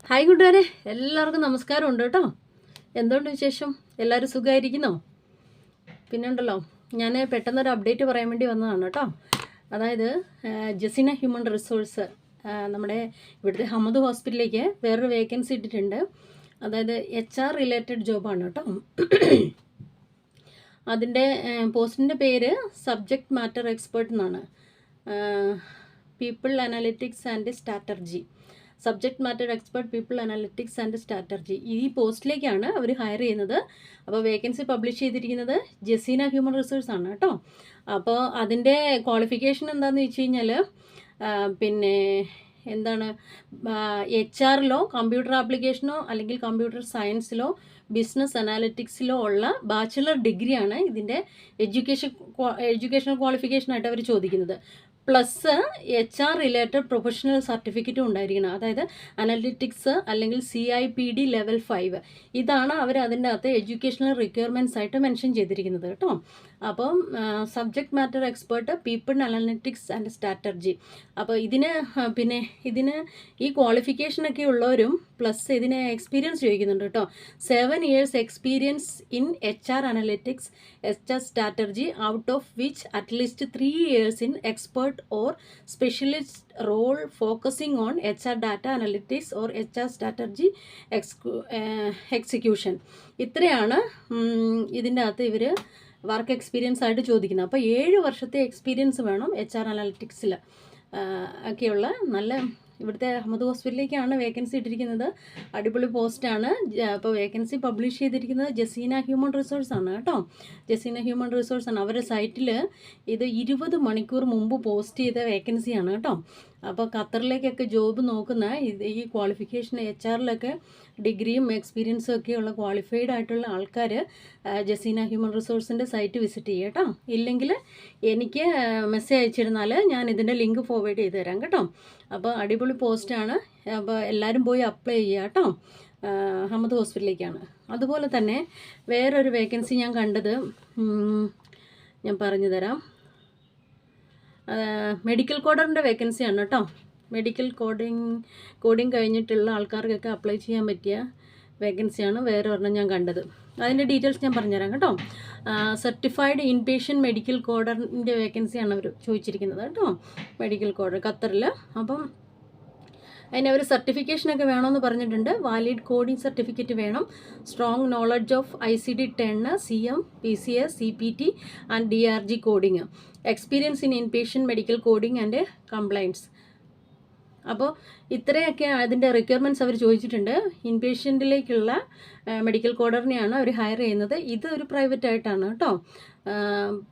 Hi കൂട്ടുകാരെ, എല്ലാവർക്കും നമസ്കാരം ഉണ്ട് കേട്ടോ. എന്തുകൊണ്ട് വിശേഷം? എല്ലാവരും സുഖമായിരിക്കുന്നോ? പിന്നെ ഉണ്ടല്ലോ, ഞാൻ പെട്ടെന്നൊരു അപ്ഡേറ്റ് പറയാൻ വേണ്ടി വന്നതാണ് കേട്ടോ. അതായത് ജസീന ഹ്യൂമൻ റിസോഴ്സ് നമ്മുടെ ഇവിടുത്തെ ഹമദ് ഹോസ്പിറ്റലിലേക്ക് വേറൊരു വേക്കൻസി ഇട്ടിട്ടുണ്ട്. അതായത് HR റിലേറ്റഡ് ജോബാണ് കേട്ടോ. അതിൻ്റെ പോസ്റ്റിൻ്റെ പേര് സബ്ജക്റ്റ് മാറ്റർ എക്സ്പേർട്ട് എന്നാണ്. People analytics and strategy. Subject matter expert people analytics and strategy. ഈ പോസ്റ്റിലേക്കാണ് അവർ ഹയർ ചെയ്യുന്നത്. അപ്പോൾ വേക്കൻസി പബ്ലിഷ് ചെയ്തിരിക്കുന്നത് ജസീന ഹ്യൂമൻ റിസോഴ്സ് ആണ് കേട്ടോ. അപ്പോൾ അതിൻ്റെ ക്വാളിഫിക്കേഷൻ എന്താണെന്ന് വെച്ച് കഴിഞ്ഞാൽ പിന്നെ എന്താണ്, HR-ലോ കമ്പ്യൂട്ടർ ആപ്ലിക്കേഷനോ അല്ലെങ്കിൽ കമ്പ്യൂട്ടർ സയൻസിലോ ബിസിനസ് അനാലിറ്റിക്സിലോ ഉള്ള ബാച്ചിലർ ഡിഗ്രിയാണ് ഇതിൻ്റെ എഡ്യൂക്കേഷണൽ ക്വാളിഫിക്കേഷനായിട്ട് അവർ ചോദിക്കുന്നത്. പ്ലസ് HR റിലേറ്റഡ് പ്രൊഫഷണൽ സർട്ടിഫിക്കറ്റും ഉണ്ടായിരിക്കണം. അതായത് അനാലിറ്റിക്സ് അല്ലെങ്കിൽ CIPD ലെവൽ 5. ഇതാണ് അവർ അതിൻ്റെ അകത്ത് എഡ്യൂക്കേഷണൽ റിക്വയർമെൻറ്റ്സ് ആയിട്ട് മെൻഷൻ ചെയ്തിരിക്കുന്നത് കേട്ടോ. അപ്പം subject matter expert people analytics and strategy. അപ്പോൾ ഇതിന് ഈ ക്വാളിഫിക്കേഷനൊക്കെ ഉള്ളവരും പ്ലസ് ഇതിന് എക്സ്പീരിയൻസ് ചോദിക്കുന്നുണ്ട് കേട്ടോ. 7 years experience in HR analytics, HR strategy, out of which at least 3 years in expert or specialist role focusing on HR data analytics or HR strategy execution. ഇത്രയാണ് ഇതിൻ്റെ അകത്ത് ഇവർ വർക്ക് എക്സ്പീരിയൻസ് ആയിട്ട് ചോദിക്കുന്നത്. അപ്പോൾ 7 വർഷത്തെ എക്സ്പീരിയൻസ് വേണം HR അനാലിറ്റിക്സിൽ ഒക്കെയുള്ള. നല്ല ഇവിടുത്തെ അഹമ്മദ് ഹോസ്പിറ്റലിലേക്കാണ് വേക്കൻസി ഇട്ടിരിക്കുന്നത്. അടിപൊളി പോസ്റ്റാണ്. അപ്പോൾ വേക്കൻസി പബ്ലിഷ് ചെയ്തിരിക്കുന്നത് ജസീന ഹ്യൂമൻ റിസോഴ്സ് ആണ് കേട്ടോ. ജസീന ഹ്യൂമൻ റിസോഴ്സ് ആണ്. അവരുടെ സൈറ്റിൽ ഇത് 20 മണിക്കൂർ മുമ്പ് പോസ്റ്റ് ചെയ്ത വേക്കൻസിയാണ് കേട്ടോ. അപ്പോൾ ഖത്തറിലേക്കൊക്കെ ജോബ് നോക്കുന്ന ഈ ക്വാളിഫിക്കേഷൻ HR-ലൊക്കെ ഡിഗ്രിയും എക്സ്പീരിയൻസും ഒക്കെയുള്ള ക്വാളിഫൈഡ് ആയിട്ടുള്ള ആൾക്കാർ ജസീന ഹ്യൂമൻ റിസോഴ്സിൻ്റെ സൈറ്റ് വിസിറ്റ് ചെയ്യുക കേട്ടോ. ഇല്ലെങ്കിൽ എനിക്ക് മെസ്സേജ് അയച്ചിരുന്നാൽ ഞാൻ ഇതിൻ്റെ ലിങ്ക് ഫോർവേഡ് ചെയ്ത് തരാം കേട്ടോ. അപ്പോൾ അടിപൊളി പോസ്റ്റാണ്. അപ്പോൾ എല്ലാവരും പോയി അപ്ലൈ ചെയ്യുക കേട്ടോ. ഹമദ് ഹോസ്പിറ്റലിലേക്കാണ്. അതുപോലെ തന്നെ വേറൊരു വേക്കൻസി ഞാൻ കണ്ടത് ഞാൻ പറഞ്ഞു തരാം. മെഡിക്കൽ കോഡറിൻ്റെ വേക്കൻസിയാണ് കേട്ടോ. മെഡിക്കൽ കോഡിങ് കഴിഞ്ഞിട്ടുള്ള ആൾക്കാർക്കൊക്കെ അപ്ലൈ ചെയ്യാൻ പറ്റിയ വേക്കൻസിയാണ് വേറെ ഒരെണ്ണം ഞാൻ കണ്ടത്. അതിൻ്റെ ഡീറ്റെയിൽസ് ഞാൻ പറഞ്ഞുതരാം കേട്ടോ. സർട്ടിഫൈഡ് ഇൻപേഷ്യൻ്റ് മെഡിക്കൽ കോഡറിൻ്റെ വേക്കൻസിയാണ് അവർ ചോദിച്ചിരിക്കുന്നത് കേട്ടോ. മെഡിക്കൽ കോഡർ ഖത്തറിൽ. അപ്പം അതിന് അവർ സർട്ടിഫിക്കേഷനൊക്കെ വേണമെന്ന് പറഞ്ഞിട്ടുണ്ട്. വാലിഡ് കോഡിംഗ് സർട്ടിഫിക്കറ്റ് വേണം. Strong knowledge of ICD 10, CM, PCS, CPT and DRG coding. Experience in inpatient medical coding and compliance. അപ്പോൾ ഇത്രയൊക്കെ അതിൻ്റെ റിക്വയർമെൻറ്റ്സ് അവർ ചോദിച്ചിട്ടുണ്ട്. ഇൻപേഷ്യൻറ്റിലേക്കുള്ള മെഡിക്കൽ കോഡറിനെയാണ് അവർ ഹയർ ചെയ്യുന്നത്. ഇത് ഒരു പ്രൈവറ്റ് ആയിട്ടാണ് കേട്ടോ.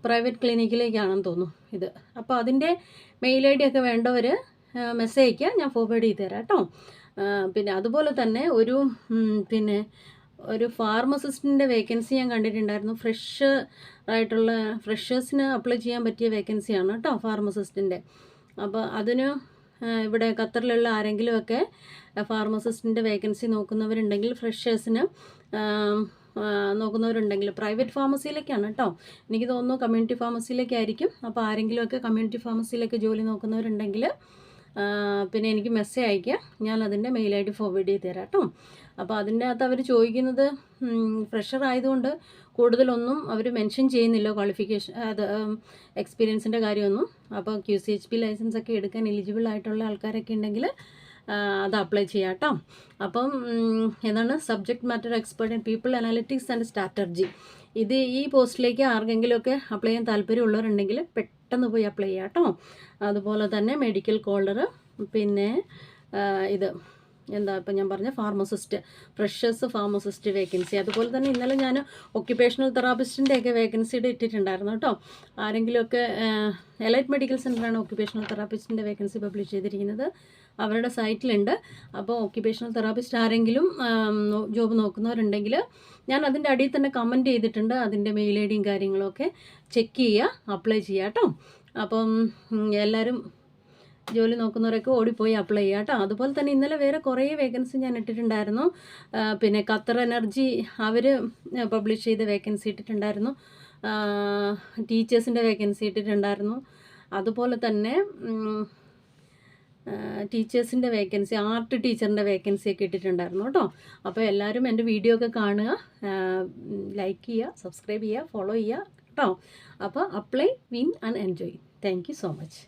പ്രൈവറ്റ് ക്ലിനിക്കിലേക്കാണെന്ന് തോന്നുന്നു ഇത്. അപ്പോൾ അതിൻ്റെ മെയിൽ ID ഒക്കെ വേണ്ടവർ മെസ്സേജ് അയക്കുക, ഞാൻ ഫോർവേഡ് ചെയ്ത് തരാം കേട്ടോ. പിന്നെ അതുപോലെ തന്നെ ഒരു ഫാർമസിസ്റ്റിൻ്റെ വേക്കൻസി ഞാൻ കണ്ടിട്ടുണ്ടായിരുന്നു. ഫ്രഷേഴ്സിന് അപ്ലൈ ചെയ്യാൻ പറ്റിയ വേക്കൻസിയാണ് കേട്ടോ ഫാർമസിസ്റ്റിൻ്റെ. അപ്പോൾ അതിന് ഇവിടെ ഖത്തറിലുള്ള ആരെങ്കിലുമൊക്കെ ഫാർമസിസ്റ്റിൻ്റെ വേക്കൻസി നോക്കുന്നവരുണ്ടെങ്കിൽ, ഫ്രഷേഴ്സിന് നോക്കുന്നവരുണ്ടെങ്കിൽ, പ്രൈവറ്റ് ഫാർമസിയിലേക്കാണ് കേട്ടോ. എനിക്ക് തോന്നുന്നു കമ്മ്യൂണിറ്റി ഫാർമസിയിലേക്കായിരിക്കും. അപ്പോൾ ആരെങ്കിലുമൊക്കെ കമ്മ്യൂണിറ്റി ഫാർമസിയിലേക്ക് ജോലി നോക്കുന്നവരുണ്ടെങ്കിൽ പിന്നെ എനിക്ക് മെസ്സേജ് അയയ്ക്കുക, ഞാൻ അതിൻ്റെ മെയിൽ ID ഫോർവേഡ് ചെയ്ത് തരാം കേട്ടോ. അപ്പോൾ അതിൻ്റെ അകത്ത് അവർ ചോദിക്കുന്നത് ഫ്രഷർ ആയതുകൊണ്ട് കൂടുതലൊന്നും അവർ മെൻഷൻ ചെയ്യുന്നില്ല ക്വാളിഫിക്കേഷൻ, അത് എക്സ്പീരിയൻസിൻ്റെ കാര്യമൊന്നും. അപ്പോൾ QCHP ലൈസൻസ് ഒക്കെ എടുക്കാൻ എലിജിബിൾ ആയിട്ടുള്ള ആൾക്കാരൊക്കെ ഉണ്ടെങ്കിൽ അത് അപ്ലൈ ചെയ്യാം കേട്ടോ. അപ്പം എന്താണ്, subject matter expert in people analytics and strategy. ഈ പോസ്റ്റിലേക്ക് ആർക്കെങ്കിലുമൊക്കെ അപ്ലൈ ചെയ്യാൻ താല്പര്യമുള്ളവരുണ്ടെങ്കിൽ പെട്ടെന്ന് പോയി അപ്ലൈ ചെയ്യാം കേട്ടോ. അതുപോലെ തന്നെ മെഡിക്കൽ കോഡർ, പിന്നെ ഇപ്പം ഞാൻ പറഞ്ഞ ഫ്രഷേഴ്സ് ഫാർമസിസ്റ്റ് വേക്കൻസി. അതുപോലെ തന്നെ ഇന്നലെ ഞാൻ ഒക്യുപേഷണൽ തെറാപ്പിസ്റ്റിൻ്റെയൊക്കെ വേക്കൻസിയുടെ ഇട്ടിട്ടുണ്ടായിരുന്നു കേട്ടോ. ആരെങ്കിലുമൊക്കെ എലൈറ്റ് മെഡിക്കൽ സെൻ്ററാണ് ഒക്യുപേഷണൽ തെറാപ്പിസ്റ്റിൻ്റെ വേക്കൻസി പബ്ലിഷ് ചെയ്തിരിക്കുന്നത്. അവരുടെ സൈറ്റിലുണ്ട്. അപ്പോൾ ഒക്യുപേഷണൽ തെറാപ്പിസ്റ്റ് ആരെങ്കിലും ജോബ് നോക്കുന്നവരുണ്ടെങ്കിൽ ഞാൻ അതിൻ്റെ അടിയിൽ തന്നെ കമൻറ്റ് ചെയ്തിട്ടുണ്ട്. അതിൻ്റെ മെയിൽ IDയും കാര്യങ്ങളൊക്കെ ചെക്ക് ചെയ്യുക, അപ്ലൈ ചെയ്യുക കേട്ടോ. അപ്പം എല്ലാവരും ജോലി നോക്കുന്നവരൊക്കെ ഓടിപ്പോയി അപ്ലൈ ചെയ്യുക കേട്ടോ. അതുപോലെ തന്നെ ഇന്നലെ വേറെ കുറേ വേക്കൻസി ഞാൻ ഇട്ടിട്ടുണ്ടായിരുന്നു. പിന്നെ ഖത്തർ എനർജി അവർ പബ്ലിഷ് ചെയ്ത വേക്കൻസി ഇട്ടിട്ടുണ്ടായിരുന്നു. ടീച്ചേഴ്സിൻ്റെ വേക്കൻസി ഇട്ടിട്ടുണ്ടായിരുന്നു. അതുപോലെ തന്നെ ടീച്ചേഴ്സിൻ്റെ വേക്കൻസി, ആർട്ട് ടീച്ചറിൻ്റെ വേക്കൻസി ഒക്കെ ഇട്ടിട്ടുണ്ടായിരുന്നു കേട്ടോ. അപ്പോൾ എല്ലാവരും എൻ്റെ വീഡിയോ ഒക്കെ കാണുക, ലൈക്ക് ചെയ്യുക, സബ്സ്ക്രൈബ് ചെയ്യുക, ഫോളോ ചെയ്യുക കേട്ടോ. അപ്പോൾ apply, win and enjoy. Thank you so much.